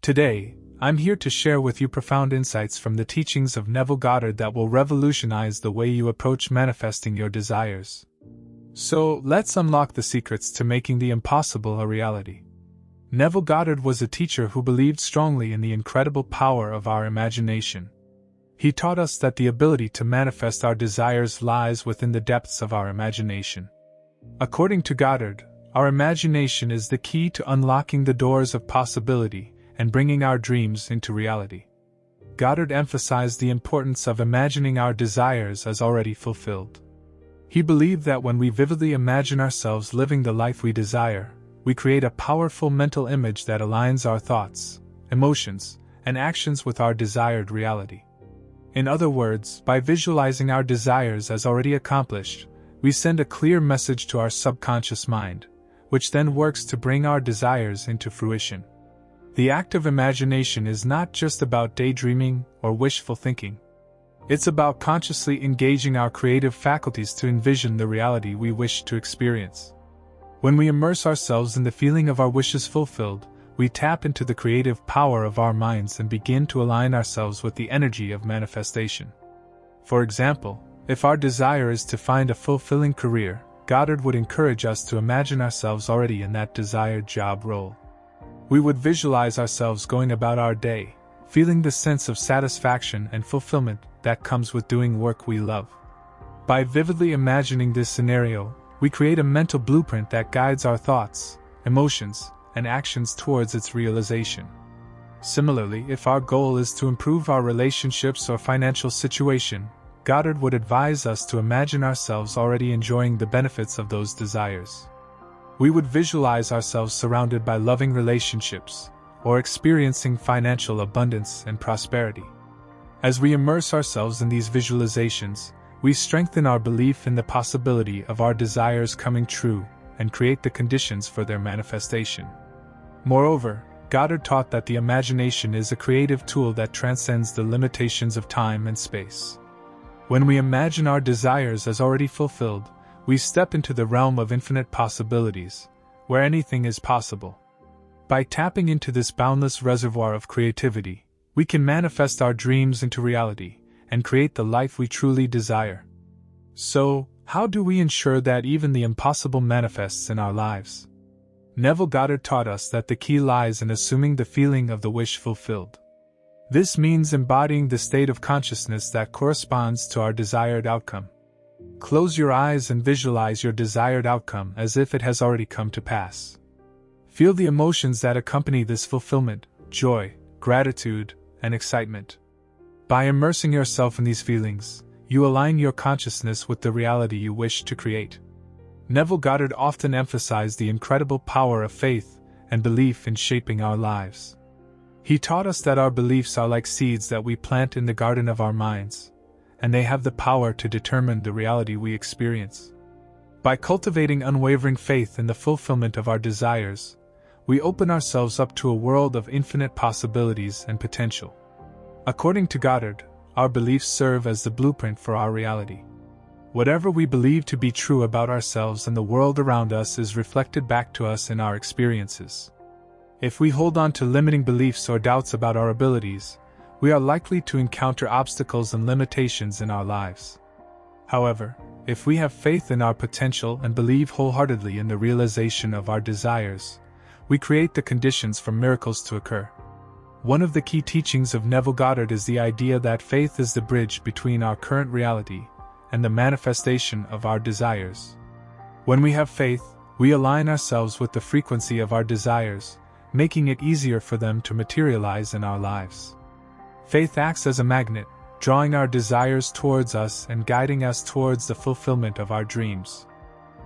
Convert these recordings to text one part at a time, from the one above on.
Today, I'm here to share with you profound insights from the teachings of Neville Goddard that will revolutionize the way you approach manifesting your desires. So, let's unlock the secrets to making the impossible a reality. Neville Goddard was a teacher who believed strongly in the incredible power of our imagination. He taught us that the ability to manifest our desires lies within the depths of our imagination. According to Goddard, our imagination is the key to unlocking the doors of possibility and bringing our dreams into reality. Goddard emphasized the importance of imagining our desires as already fulfilled. He believed that when we vividly imagine ourselves living the life we desire, we create a powerful mental image that aligns our thoughts, emotions, and actions with our desired reality. In other words, by visualizing our desires as already accomplished, we send a clear message to our subconscious mind, which then works to bring our desires into fruition. The act of imagination is not just about daydreaming or wishful thinking. It's about consciously engaging our creative faculties to envision the reality we wish to experience. When we immerse ourselves in the feeling of our wishes fulfilled, we tap into the creative power of our minds and begin to align ourselves with the energy of manifestation. For example, if our desire is to find a fulfilling career, Goddard would encourage us to imagine ourselves already in that desired job role. We would visualize ourselves going about our day, feeling the sense of satisfaction and fulfillment that comes with doing work we love. By vividly imagining this scenario, we create a mental blueprint that guides our thoughts, emotions, and actions towards its realization. Similarly, if our goal is to improve our relationships or financial situation, Goddard would advise us to imagine ourselves already enjoying the benefits of those desires. We would visualize ourselves surrounded by loving relationships, or experiencing financial abundance and prosperity. As we immerse ourselves in these visualizations, we strengthen our belief in the possibility of our desires coming true and create the conditions for their manifestation. Moreover, Goddard taught that the imagination is a creative tool that transcends the limitations of time and space. When we imagine our desires as already fulfilled, we step into the realm of infinite possibilities, where anything is possible. By tapping into this boundless reservoir of creativity, we can manifest our dreams into reality and create the life we truly desire. So, how do we ensure that even the impossible manifests in our lives? Neville Goddard taught us that the key lies in assuming the feeling of the wish fulfilled. This means embodying the state of consciousness that corresponds to our desired outcome. Close your eyes and visualize your desired outcome as if it has already come to pass. Feel the emotions that accompany this fulfillment: joy, gratitude, and excitement. By immersing yourself in these feelings, you align your consciousness with the reality you wish to create. Neville Goddard often emphasized the incredible power of faith and belief in shaping our lives. He taught us that our beliefs are like seeds that we plant in the garden of our minds, and they have the power to determine the reality we experience. By cultivating unwavering faith in the fulfillment of our desires, we open ourselves up to a world of infinite possibilities and potential. According to Goddard, our beliefs serve as the blueprint for our reality. Whatever we believe to be true about ourselves and the world around us is reflected back to us in our experiences. If we hold on to limiting beliefs or doubts about our abilities, we are likely to encounter obstacles and limitations in our lives. However, if we have faith in our potential and believe wholeheartedly in the realization of our desires, we create the conditions for miracles to occur. One of the key teachings of Neville Goddard is the idea that faith is the bridge between our current reality and the manifestation of our desires. When we have faith, we align ourselves with the frequency of our desires, making it easier for them to materialize in our lives. Faith acts as a magnet, drawing our desires towards us and guiding us towards the fulfillment of our dreams.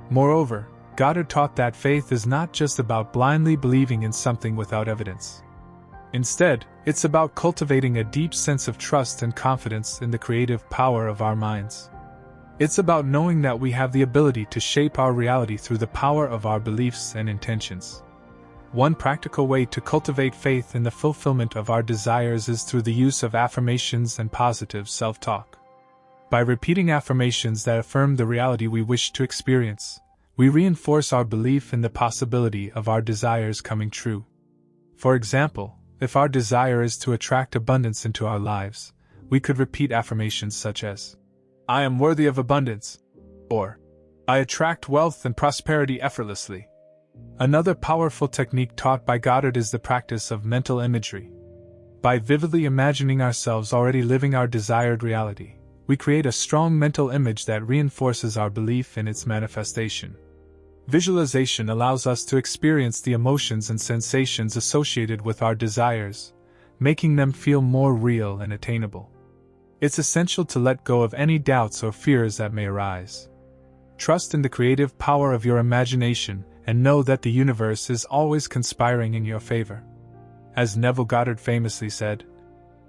Moreover, Goddard taught that faith is not just about blindly believing in something without evidence. Instead, it's about cultivating a deep sense of trust and confidence in the creative power of our minds. It's about knowing that we have the ability to shape our reality through the power of our beliefs and intentions. One practical way to cultivate faith in the fulfillment of our desires is through the use of affirmations and positive self-talk. By repeating affirmations that affirm the reality we wish to experience, we reinforce our belief in the possibility of our desires coming true. For example, if our desire is to attract abundance into our lives, we could repeat affirmations such as, "I am worthy of abundance," or "I attract wealth and prosperity effortlessly." Another powerful technique taught by Goddard is the practice of mental imagery. By vividly imagining ourselves already living our desired reality, we create a strong mental image that reinforces our belief in its manifestation. Visualization allows us to experience the emotions and sensations associated with our desires, making them feel more real and attainable. It's essential to let go of any doubts or fears that may arise. Trust in the creative power of your imagination and know that the universe is always conspiring in your favor. As Neville Goddard famously said,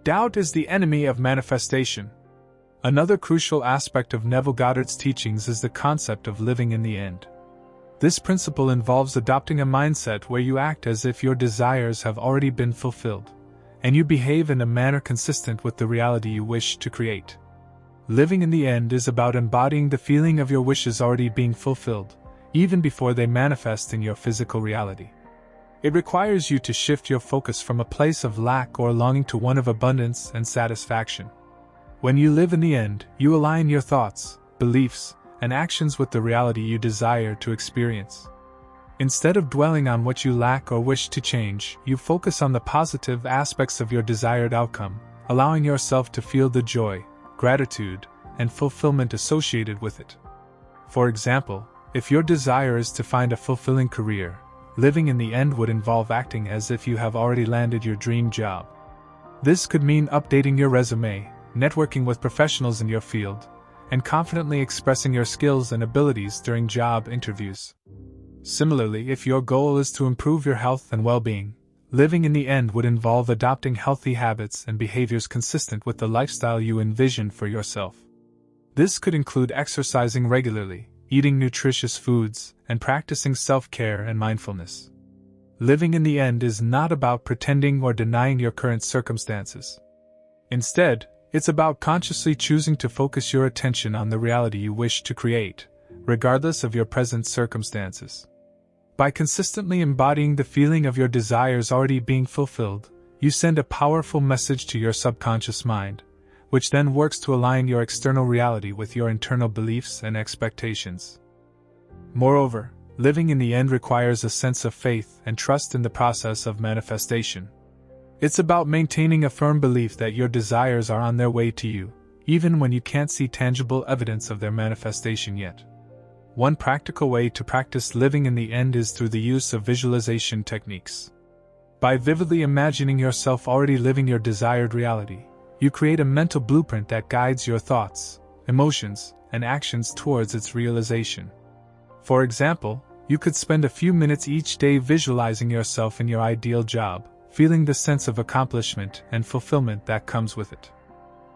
"Doubt is the enemy of manifestation." Another crucial aspect of Neville Goddard's teachings is the concept of living in the end. This principle involves adopting a mindset where you act as if your desires have already been fulfilled, and you behave in a manner consistent with the reality you wish to create. Living in the end is about embodying the feeling of your wishes already being fulfilled, even before they manifest in your physical reality. It requires you to shift your focus from a place of lack or longing to one of abundance and satisfaction. When you live in the end, you align your thoughts, beliefs, and actions with the reality you desire to experience. Instead of dwelling on what you lack or wish to change, you focus on the positive aspects of your desired outcome, allowing yourself to feel the joy, gratitude, and fulfillment associated with it. For example, if your desire is to find a fulfilling career, living in the end would involve acting as if you have already landed your dream job. This could mean updating your resume, networking with professionals in your field, and confidently expressing your skills and abilities during job interviews. Similarly, if your goal is to improve your health and well-being, living in the end would involve adopting healthy habits and behaviors consistent with the lifestyle you envision for yourself. This could include exercising regularly, eating nutritious foods, and practicing self-care and mindfulness. Living in the end is not about pretending or denying your current circumstances. Instead, it's about consciously choosing to focus your attention on the reality you wish to create, regardless of your present circumstances. By consistently embodying the feeling of your desires already being fulfilled, you send a powerful message to your subconscious mind, which then works to align your external reality with your internal beliefs and expectations. Moreover, living in the end requires a sense of faith and trust in the process of manifestation. It's about maintaining a firm belief that your desires are on their way to you, even when you can't see tangible evidence of their manifestation yet. One practical way to practice living in the end is through the use of visualization techniques. By vividly imagining yourself already living your desired reality, you create a mental blueprint that guides your thoughts, emotions, and actions towards its realization. For example, you could spend a few minutes each day visualizing yourself in your ideal job, feeling the sense of accomplishment and fulfillment that comes with it.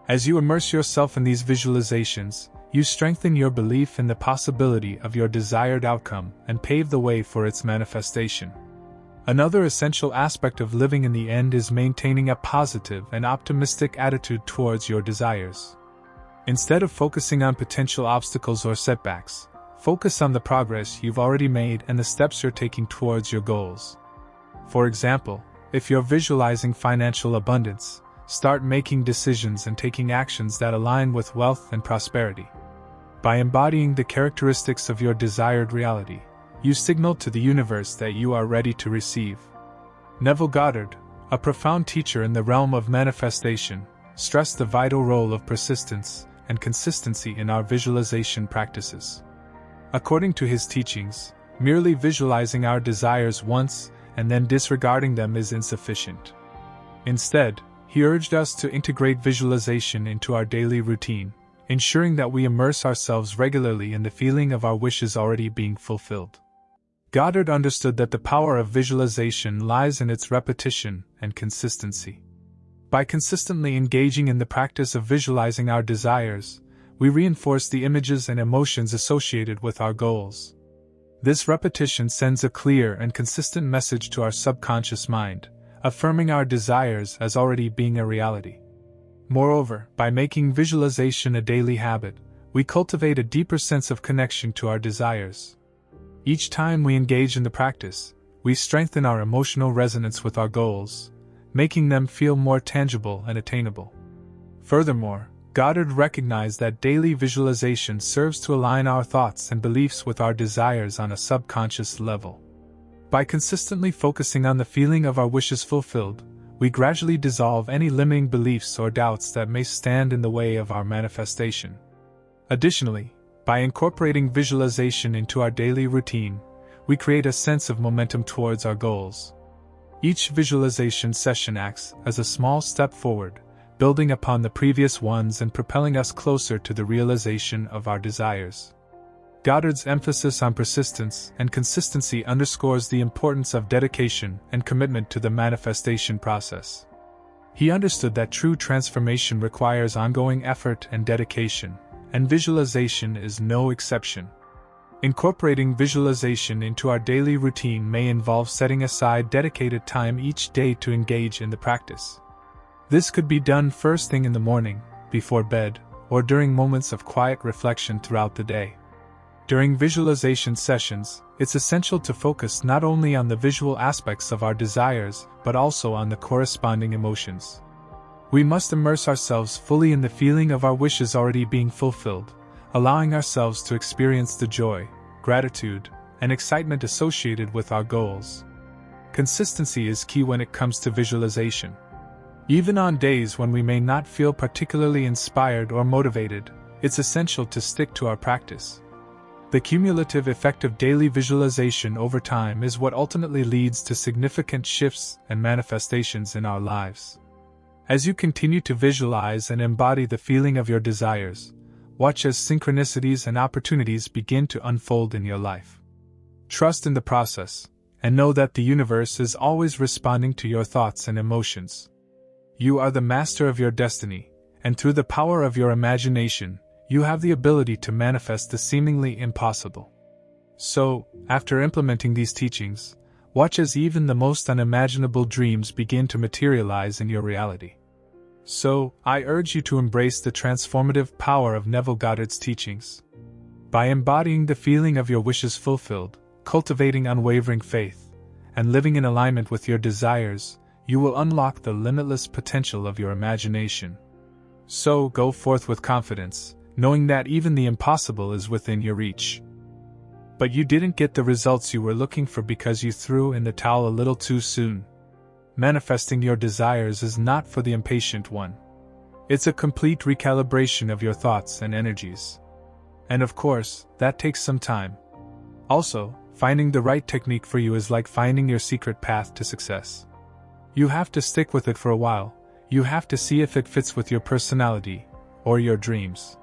As you immerse yourself in these visualizations, you strengthen your belief in the possibility of your desired outcome and pave the way for its manifestation. Another essential aspect of living in the end is maintaining a positive and optimistic attitude towards your desires. Instead of focusing on potential obstacles or setbacks, focus on the progress you've already made and the steps you're taking towards your goals. For example, if you're visualizing financial abundance, start making decisions and taking actions that align with wealth and prosperity. By embodying the characteristics of your desired reality, you signal to the universe that you are ready to receive. Neville Goddard, a profound teacher in the realm of manifestation, stressed the vital role of persistence and consistency in our visualization practices. According to his teachings, merely visualizing our desires once and then disregarding them is insufficient. Instead, he urged us to integrate visualization into our daily routine, ensuring that we immerse ourselves regularly in the feeling of our wishes already being fulfilled. Goddard understood that the power of visualization lies in its repetition and consistency. By consistently engaging in the practice of visualizing our desires, we reinforce the images and emotions associated with our goals. This repetition sends a clear and consistent message to our subconscious mind, affirming our desires as already being a reality. Moreover, by making visualization a daily habit, we cultivate a deeper sense of connection to our desires. Each time we engage in the practice, we strengthen our emotional resonance with our goals, making them feel more tangible and attainable. Furthermore, Goddard recognized that daily visualization serves to align our thoughts and beliefs with our desires on a subconscious level. By consistently focusing on the feeling of our wishes fulfilled, we gradually dissolve any limiting beliefs or doubts that may stand in the way of our manifestation. Additionally, by incorporating visualization into our daily routine, we create a sense of momentum towards our goals. Each visualization session acts as a small step forward, building upon the previous ones and propelling us closer to the realization of our desires. Goddard's emphasis on persistence and consistency underscores the importance of dedication and commitment to the manifestation process. He understood that true transformation requires ongoing effort and dedication, and visualization is no exception. Incorporating visualization into our daily routine may involve setting aside dedicated time each day to engage in the practice. This could be done first thing in the morning, before bed, or during moments of quiet reflection throughout the day. During visualization sessions, it's essential to focus not only on the visual aspects of our desires, but also on the corresponding emotions. We must immerse ourselves fully in the feeling of our wishes already being fulfilled, allowing ourselves to experience the joy, gratitude, and excitement associated with our goals. Consistency is key when it comes to visualization. Even on days when we may not feel particularly inspired or motivated, it's essential to stick to our practice. The cumulative effect of daily visualization over time is what ultimately leads to significant shifts and manifestations in our lives. As you continue to visualize and embody the feeling of your desires, watch as synchronicities and opportunities begin to unfold in your life. Trust in the process, and know that the universe is always responding to your thoughts and emotions. You are the master of your destiny, and through the power of your imagination, you have the ability to manifest the seemingly impossible. So, after implementing these teachings, watch as even the most unimaginable dreams begin to materialize in your reality. So, I urge you to embrace the transformative power of Neville Goddard's teachings. By embodying the feeling of your wishes fulfilled, cultivating unwavering faith, and living in alignment with your desires, you will unlock the limitless potential of your imagination. So, go forth with confidence, knowing that even the impossible is within your reach. But you didn't get the results you were looking for because you threw in the towel a little too soon. Manifesting your desires is not for the impatient one. It's a complete recalibration of your thoughts and energies. And of course, that takes some time. Also, finding the right technique for you is like finding your secret path to success. You have to stick with it for a while. You have to see if it fits with your personality or your dreams.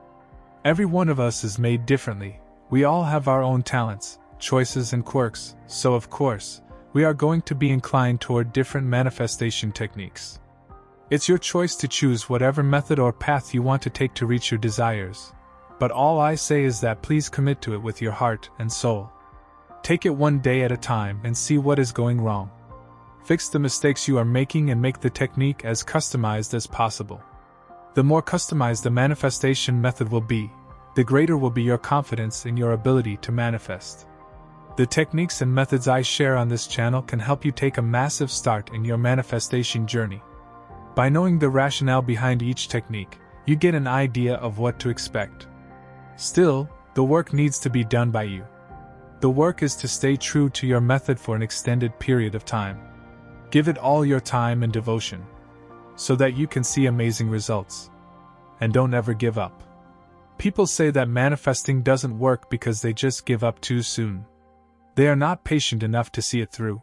Every one of us is made differently. We all have our own talents, choices, and quirks, so of course, we are going to be inclined toward different manifestation techniques. It's your choice to choose whatever method or path you want to take to reach your desires, but all I say is that please commit to it with your heart and soul. Take it one day at a time and see what is going wrong. Fix the mistakes you are making and make the technique as customized as possible. The more customized the manifestation method will be, the greater will be your confidence in your ability to manifest. The techniques and methods I share on this channel can help you take a massive start in your manifestation journey. By knowing the rationale behind each technique, you get an idea of what to expect. Still, the work needs to be done by you. The work is to stay true to your method for an extended period of time. Give it all your time and devotion, so that you can see amazing results. And don't ever give up. People say that manifesting doesn't work because they just give up too soon. They are not patient enough to see it through.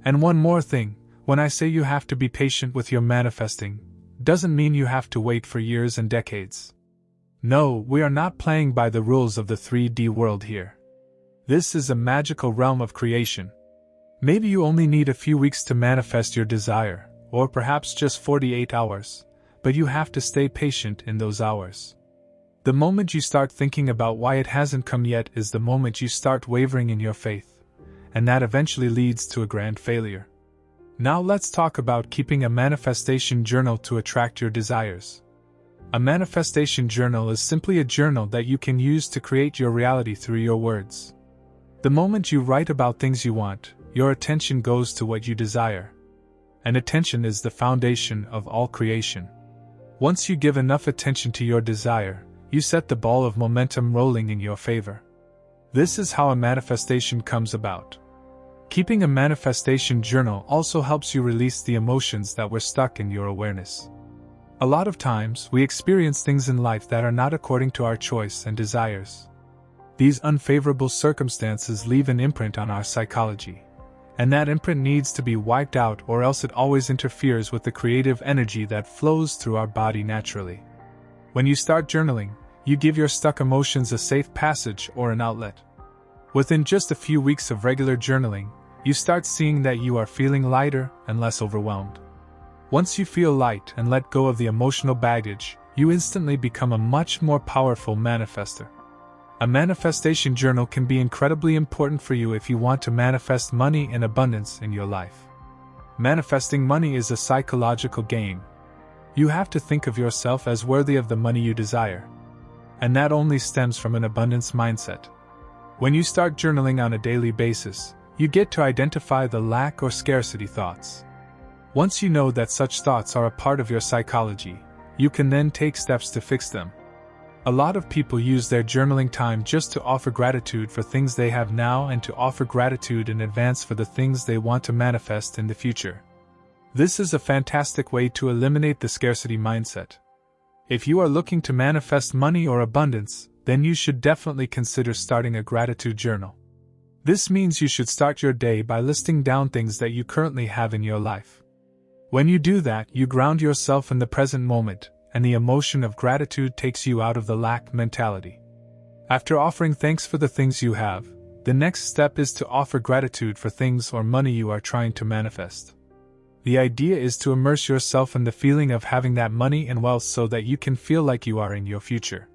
And one more thing, when I say you have to be patient with your manifesting, doesn't mean you have to wait for years and decades. No, we are not playing by the rules of the 3D world here. This is a magical realm of creation. Maybe you only need a few weeks to manifest your desire, or perhaps just 48 hours, but you have to stay patient in those hours. The moment you start thinking about why it hasn't come yet is the moment you start wavering in your faith, and that eventually leads to a grand failure. Now let's talk about keeping a manifestation journal to attract your desires. A manifestation journal is simply a journal that you can use to create your reality through your words. The moment you write about things you want, your attention goes to what you desire. and attention is the foundation of all creation. Once you give enough attention to your desire, you set the ball of momentum rolling in your favor. This is how a manifestation comes about. Keeping a manifestation journal also helps you release the emotions that were stuck in your awareness. A lot of times, we experience things in life that are not according to our choice and desires. These unfavorable circumstances leave an imprint on our psychology, and that imprint needs to be wiped out, or else it always interferes with the creative energy that flows through our body naturally. When you start journaling, you give your stuck emotions a safe passage or an outlet. Within just a few weeks of regular journaling, you start seeing that you are feeling lighter and less overwhelmed. Once you feel light and let go of the emotional baggage, you instantly become a much more powerful manifester. A manifestation journal can be incredibly important for you if you want to manifest money and abundance in your life. Manifesting money is a psychological game. You have to think of yourself as worthy of the money you desire. And that only stems from an abundance mindset. When you start journaling on a daily basis, you get to identify the lack or scarcity thoughts. Once you know that such thoughts are a part of your psychology, you can then take steps to fix them. A lot of people use their journaling time just to offer gratitude for things they have now and to offer gratitude in advance for the things they want to manifest in the future. This is a fantastic way to eliminate the scarcity mindset. If you are looking to manifest money or abundance, then you should definitely consider starting a gratitude journal. This means you should start your day by listing down things that you currently have in your life. When you do that, you ground yourself in the present moment, and the emotion of gratitude takes you out of the lack mentality. After offering thanks for the things you have, the next step is to offer gratitude for things or money you are trying to manifest. The idea is to immerse yourself in the feeling of having that money and wealth so that you can feel like you are in your future.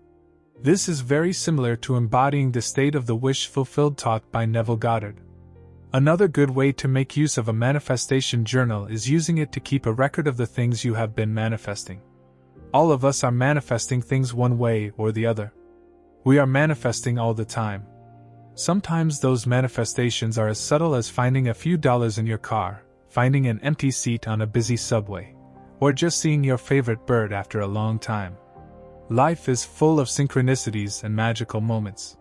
This is very similar to embodying the state of the wish fulfilled taught by Neville Goddard. Another good way to make use of a manifestation journal is using it to keep a record of the things you have been manifesting. All of us are manifesting things one way or the other. We are manifesting all the time. Sometimes those manifestations are as subtle as finding a few dollars in your car, finding an empty seat on a busy subway, or just seeing your favorite bird after a long time. Life is full of synchronicities and magical moments.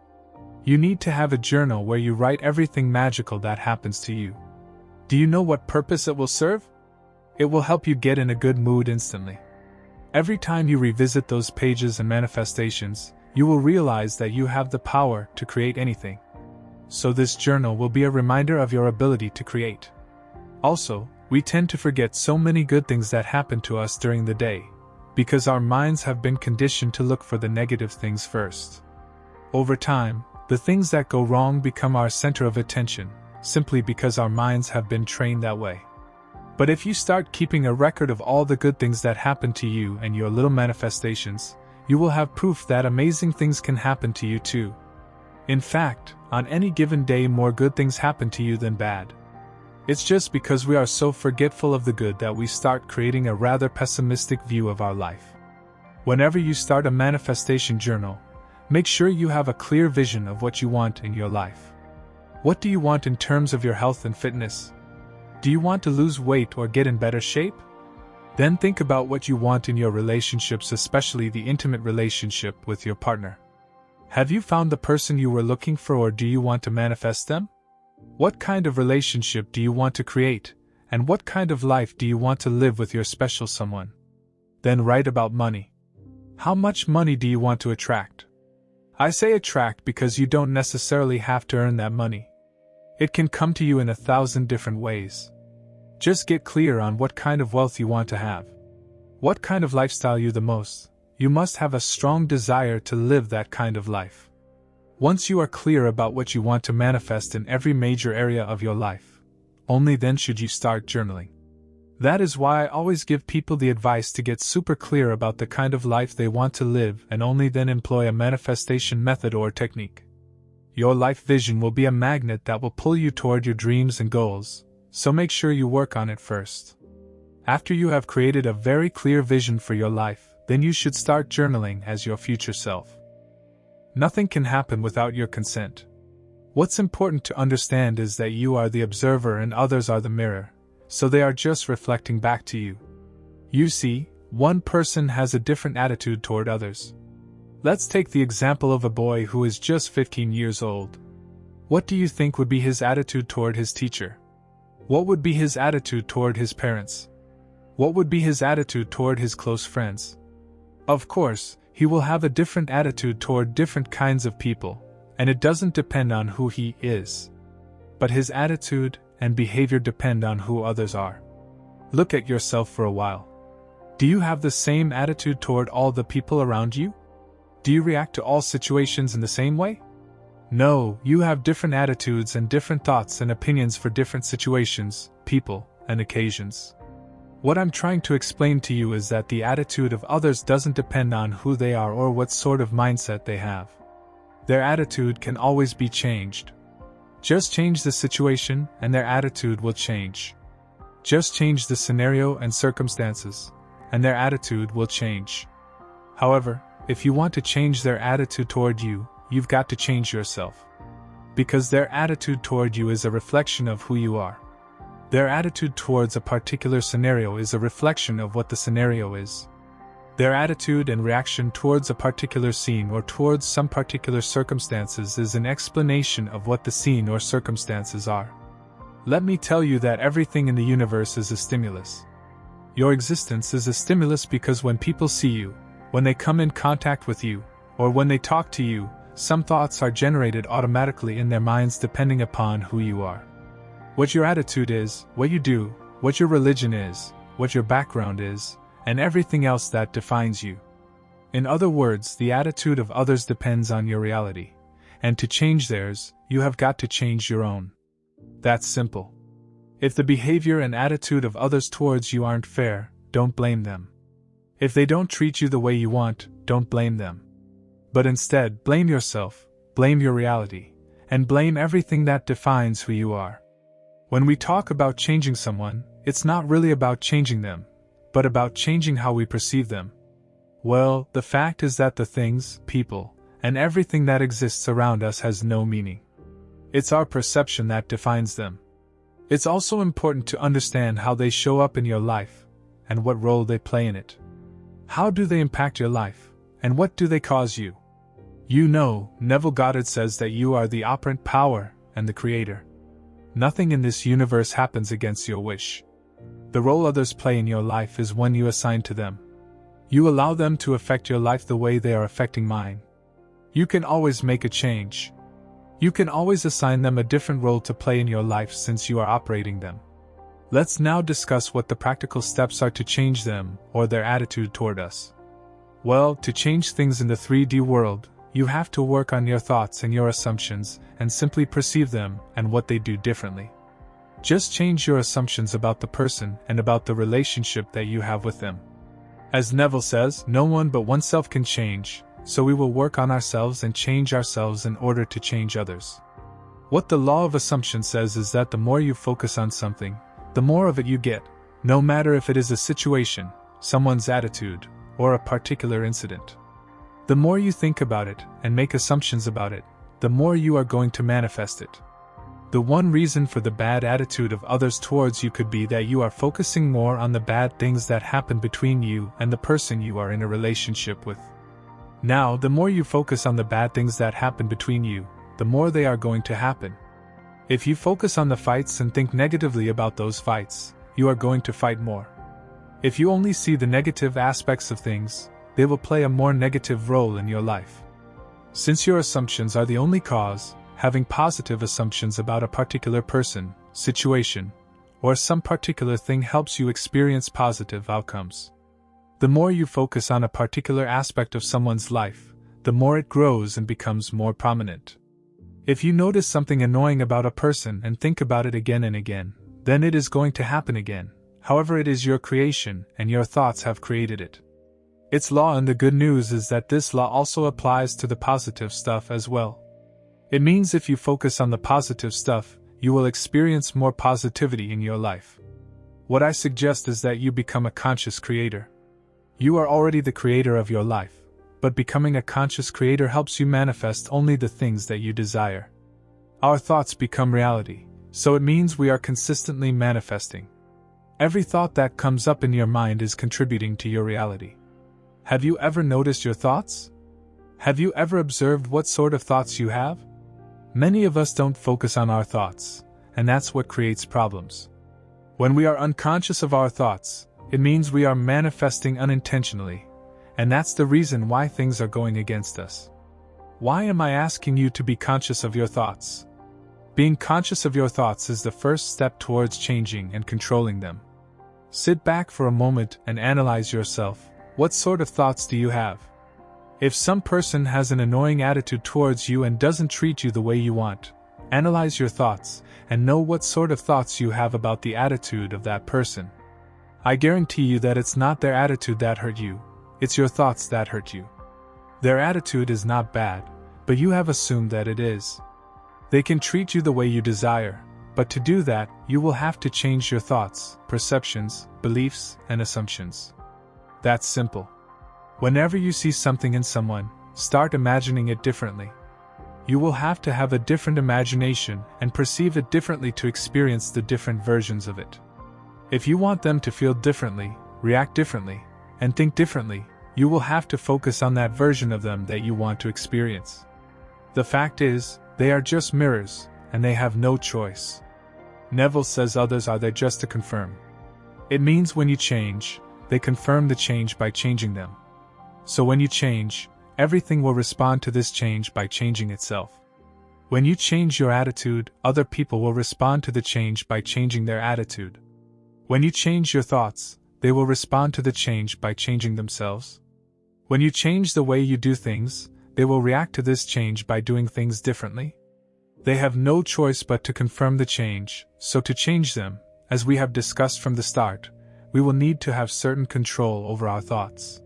You need to have a journal where you write everything magical that happens to you. Do you know what purpose it will serve? It will help you get in a good mood instantly. Every time you revisit those pages and manifestations, you will realize that you have the power to create anything. So this journal will be a reminder of your ability to create. Also, we tend to forget so many good things that happen to us during the day, because our minds have been conditioned to look for the negative things first. Over time, the things that go wrong become our center of attention, simply because our minds have been trained that way. But if you start keeping a record of all the good things that happen to you and your little manifestations, you will have proof that amazing things can happen to you too. In fact, on any given day more good things happen to you than bad. It's just because we are so forgetful of the good that we start creating a rather pessimistic view of our life. Whenever you start a manifestation journal, make sure you have a clear vision of what you want in your life. What do you want in terms of your health and fitness? Do you want to lose weight or get in better shape? Then think about what you want in your relationships, especially the intimate relationship with your partner. Have you found the person you were looking for, or do you want to manifest them? What kind of relationship do you want to create, and what kind of life do you want to live with your special someone? Then write about money. How much money do you want to attract? I say attract because you don't necessarily have to earn that money. It can come to you in 1,000 different ways. Just get clear on what kind of wealth you want to have. What kind of lifestyle you the most. You must have a strong desire to live that kind of life. Once you are clear about what you want to manifest in every major area of your life, only then should you start journaling. That is why I always give people the advice to get super clear about the kind of life they want to live and only then employ a manifestation method or technique. Your life vision will be a magnet that will pull you toward your dreams and goals, so make sure you work on it first. After you have created a very clear vision for your life, then you should start journaling as your future self. Nothing can happen without your consent. What's important to understand is that you are the observer and others are the mirror, so they are just reflecting back to you. You see, one person has a different attitude toward others. Let's take the example of a boy who is just 15 years old. What do you think would be his attitude toward his teacher? What would be his attitude toward his parents? What would be his attitude toward his close friends? Of course, he will have a different attitude toward different kinds of people, and it doesn't depend on who he is. But his attitude and behavior depend on who others are. Look at yourself for a while. Do you have the same attitude toward all the people around you? Do you react to all situations in the same way? No, you have different attitudes and different thoughts and opinions for different situations, people, and occasions. What I'm trying to explain to you is that the attitude of others doesn't depend on who they are or what sort of mindset they have. Their attitude can always be changed. Just change the situation and their attitude will change. Just change the scenario and circumstances, and their attitude will change. However, if you want to change their attitude toward you, you've got to change yourself. Because their attitude toward you is a reflection of who you are. Their attitude towards a particular scenario is a reflection of what the scenario is. Their attitude and reaction towards a particular scene or towards some particular circumstances is an explanation of what the scene or circumstances are. Let me tell you that everything in the universe is a stimulus. Your existence is a stimulus because when people see you, when they come in contact with you, or when they talk to you, some thoughts are generated automatically in their minds depending upon who you are. What your attitude is, what you do, what your religion is, what your background is, and everything else that defines you. In other words, the attitude of others depends on your reality, and to change theirs, you have got to change your own. That's simple. If the behavior and attitude of others towards you aren't fair, don't blame them. If they don't treat you the way you want, don't blame them. But instead, blame yourself, blame your reality, and blame everything that defines who you are. When we talk about changing someone, it's not really about changing them, but about changing how we perceive them. Well, the fact is that the things, people, and everything that exists around us has no meaning. It's our perception that defines them. It's also important to understand how they show up in your life, and what role they play in it. How do they impact your life, and what do they cause you? You know, Neville Goddard says that you are the operant power and the creator. Nothing in this universe happens against your wish. The role others play in your life is one you assign to them. You allow them to affect your life the way they are affecting mine. You can always make a change. You can always assign them a different role to play in your life since you are operating them. Let's now discuss what the practical steps are to change them or their attitude toward us. Well, to change things in the 3D world, you have to work on your thoughts and your assumptions and simply perceive them and what they do differently. Just change your assumptions about the person and about the relationship that you have with them. As Neville says, no one but oneself can change, so we will work on ourselves and change ourselves in order to change others. What the law of assumption says is that the more you focus on something, the more of it you get, no matter if it is a situation, someone's attitude, or a particular incident. The more you think about it and make assumptions about it, the more you are going to manifest it. The one reason for the bad attitude of others towards you could be that you are focusing more on the bad things that happen between you and the person you are in a relationship with. Now, the more you focus on the bad things that happen between you, the more they are going to happen. If you focus on the fights and think negatively about those fights, you are going to fight more. If you only see the negative aspects of things, they will play a more negative role in your life. Since your assumptions are the only cause, having positive assumptions about a particular person, situation, or some particular thing helps you experience positive outcomes. The more you focus on a particular aspect of someone's life, the more it grows and becomes more prominent. If you notice something annoying about a person and think about it again and again, then it is going to happen again. However, it is your creation, and your thoughts have created it. Its law, and the good news is that this law also applies to the positive stuff as well. It means if you focus on the positive stuff, you will experience more positivity in your life. What I suggest is that you become a conscious creator. You are already the creator of your life, but becoming a conscious creator helps you manifest only the things that you desire. Our thoughts become reality, so it means we are consistently manifesting. Every thought that comes up in your mind is contributing to your reality. Have you ever noticed your thoughts? Have you ever observed what sort of thoughts you have? Many of us don't focus on our thoughts, and that's what creates problems. When we are unconscious of our thoughts, it means we are manifesting unintentionally, and that's the reason why things are going against us. Why am I asking you to be conscious of your thoughts? Being conscious of your thoughts is the first step towards changing and controlling them. Sit back for a moment and analyze yourself. What sort of thoughts do you have? If some person has an annoying attitude towards you and doesn't treat you the way you want, analyze your thoughts and know what sort of thoughts you have about the attitude of that person. I guarantee you that it's not their attitude that hurt you, it's your thoughts that hurt you. Their attitude is not bad, but you have assumed that it is. They can treat you the way you desire, but to do that, you will have to change your thoughts, perceptions, beliefs, and assumptions. That's simple. Whenever you see something in someone, start imagining it differently. You will have to have a different imagination and perceive it differently to experience the different versions of it. If you want them to feel differently, react differently, and think differently, you will have to focus on that version of them that you want to experience. The fact is, they are just mirrors, and they have no choice. Neville says others are there just to confirm. It means when you change, they confirm the change by changing them. So when you change, everything will respond to this change by changing itself. When you change your attitude, other people will respond to the change by changing their attitude. When you change your thoughts, they will respond to the change by changing themselves. When you change the way you do things, they will react to this change by doing things differently. They have no choice but to confirm the change, so to change them, as we have discussed from the start, we will need to have certain control over our thoughts.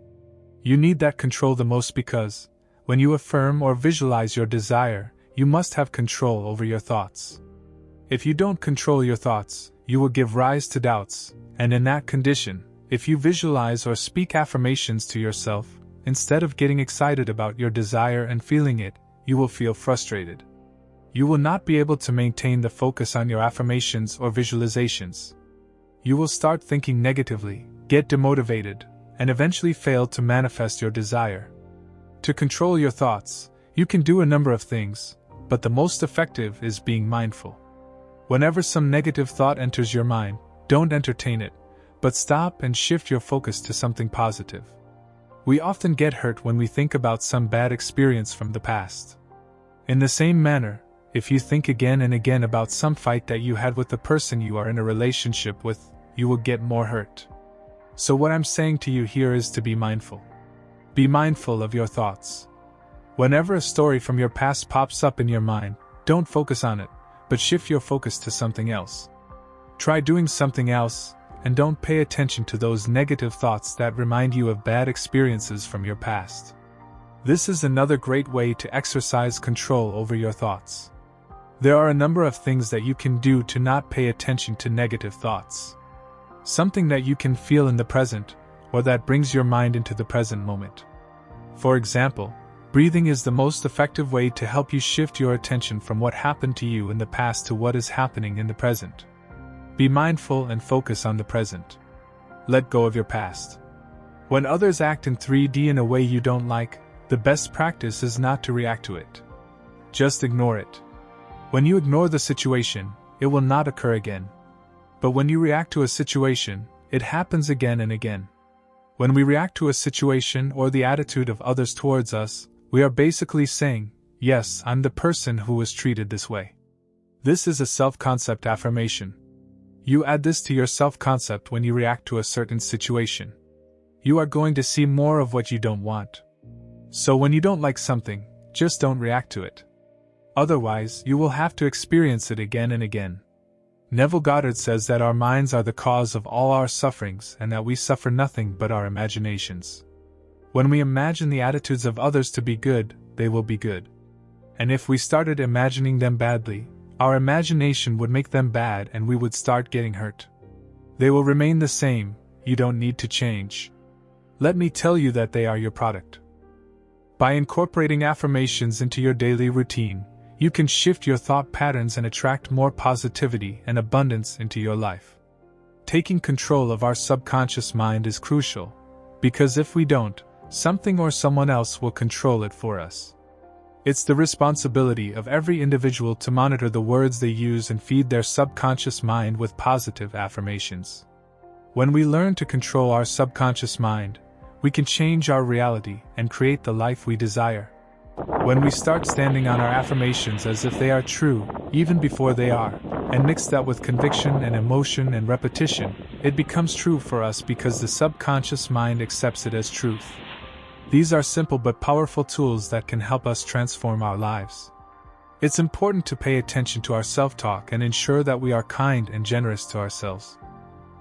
You need that control the most because, when you affirm or visualize your desire, you must have control over your thoughts. If you don't control your thoughts, you will give rise to doubts, and in that condition, if you visualize or speak affirmations to yourself, instead of getting excited about your desire and feeling it, you will feel frustrated. You will not be able to maintain the focus on your affirmations or visualizations. You will start thinking negatively, get demotivated, and eventually fail to manifest your desire. To control your thoughts, you can do a number of things, but the most effective is being mindful. Whenever some negative thought enters your mind, don't entertain it, but stop and shift your focus to something positive. We often get hurt when we think about some bad experience from the past. In the same manner, if you think again and again about some fight that you had with the person you are in a relationship with, you will get more hurt. So what I'm saying to you here is to be mindful. Be mindful of your thoughts. Whenever a story from your past pops up in your mind, don't focus on it, but shift your focus to something else. Try doing something else, and don't pay attention to those negative thoughts that remind you of bad experiences from your past. This is another great way to exercise control over your thoughts. There are a number of things that you can do to not pay attention to negative thoughts. Something that you can feel in the present, or that brings your mind into the present moment. For example, breathing is the most effective way to help you shift your attention from what happened to you in the past to what is happening in the present. Be mindful and focus on the present. Let go of your past. When others act in 3D in a way you don't like, the best practice is not to react to it. Just ignore it. When you ignore the situation, it will not occur again. But when you react to a situation, it happens again and again. When we react to a situation or the attitude of others towards us, we are basically saying, yes, I'm the person who was treated this way. This is a self-concept affirmation. You add this to your self-concept when you react to a certain situation. You are going to see more of what you don't want. So when you don't like something, just don't react to it. Otherwise, you will have to experience it again and again. Neville Goddard says that our minds are the cause of all our sufferings and that we suffer nothing but our imaginations. When we imagine the attitudes of others to be good, they will be good. And if we started imagining them badly, our imagination would make them bad and we would start getting hurt. They will remain the same, you don't need to change. Let me tell you that they are your product. By incorporating affirmations into your daily routine, you can shift your thought patterns and attract more positivity and abundance into your life. taking control of our subconscious mind is crucial, because if we don't, something or someone else will control it for us. It's the responsibility of every individual to monitor the words they use and feed their subconscious mind with positive affirmations. When we learn to control our subconscious mind, we can change our reality and create the life we desire. When we start standing on our affirmations as if they are true, even before they are, and mix that with conviction and emotion and repetition, it becomes true for us because the subconscious mind accepts it as truth. These are simple but powerful tools that can help us transform our lives. It's important to pay attention to our self-talk and ensure that we are kind and generous to ourselves.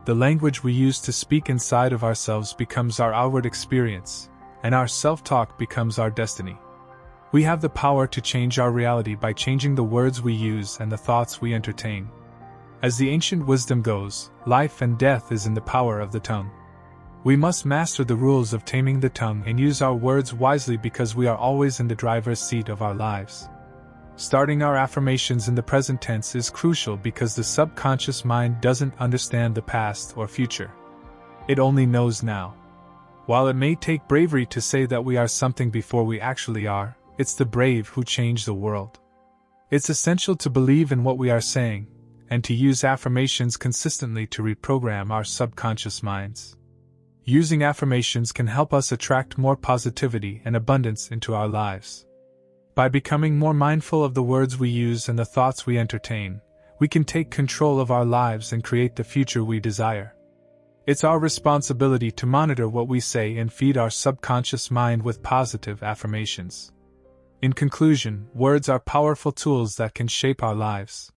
The language we use to speak inside of ourselves becomes our outward experience, and our self-talk becomes our destiny. We have the power to change our reality by changing the words we use and the thoughts we entertain. As the ancient wisdom goes, life and death is in the power of the tongue. We must master the rules of taming the tongue and use our words wisely because we are always in the driver's seat of our lives. Starting our affirmations in the present tense is crucial because the subconscious mind doesn't understand the past or future. It only knows now. While it may take bravery to say that we are something before we actually are, it's the brave who change the world. It's essential to believe in what we are saying, and to use affirmations consistently to reprogram our subconscious minds. Using affirmations can help us attract more positivity and abundance into our lives. By becoming more mindful of the words we use and the thoughts we entertain, we can take control of our lives and create the future we desire. It's our responsibility to monitor what we say and feed our subconscious mind with positive affirmations. In conclusion, words are powerful tools that can shape our lives.